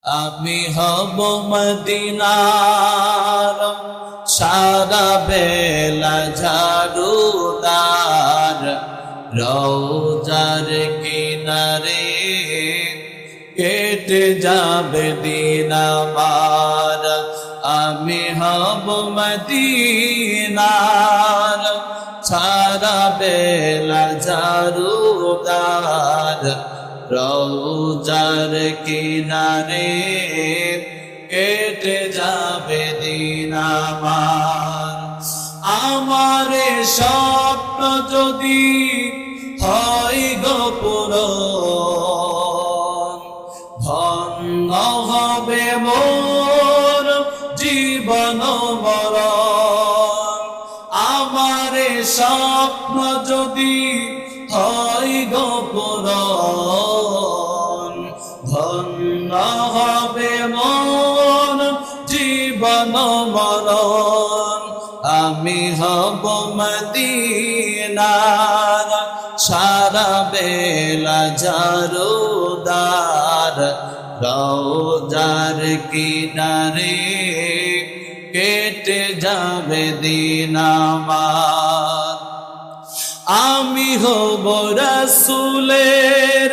আমি হব মদিনার সারা বেলা ঝাড়ুদার, রওজার কিনারে কেটে যাবে দিন আমার। আমি হব মদিনার সারা বেলা ঝাড়ুদার, রওজার কিনারে কেটে যাবে দিন আমার। আমার স্বপ্ন যদি হয় গো পূরণ, ধন্য হবে মোর জীবন মরণ। আমার স্বপ্ন যদি হয় গো পূরণ, ধন্য হবে মন জীবন মরণ। আমি হব মদিনার সারা বেলা ঝাড়ুদার, রওজার কিনারে কেটে যাবে দিন আমার। আমি হব রাসূলের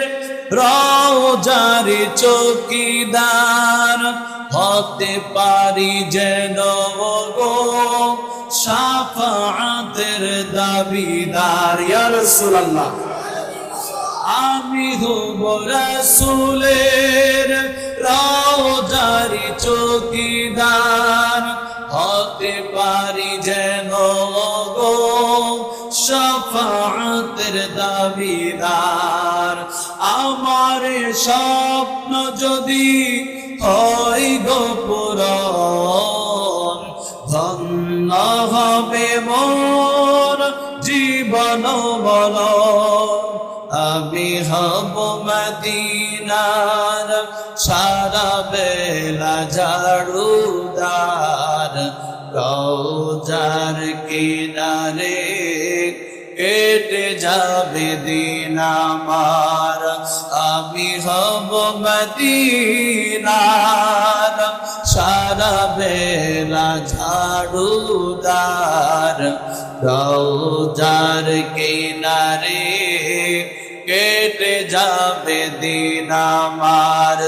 রওজার চৌকিদার, হতে পারি যেন গো শাফাআতের দাবিদার। ইয়া রাসূলুল্লাহ, আমি হব রাসূলের রওজার চৌকিদার, হতে পারি যেন গো শাফাআতের দাবিদার। আমার স্বপ্ন যদি হয় গো পূরণ, ধন্য হবে মোর জীবন মরণ। আমি হব মদিনার সারা বেলা ঝাড়ুদার, রওজার কিনারে কেটে যাবে দিন আমার। আমি হব মদিনার সারা বেলা ঝাড়ুদার, রওজার কিনারে কেটে যাবে দিন আমার।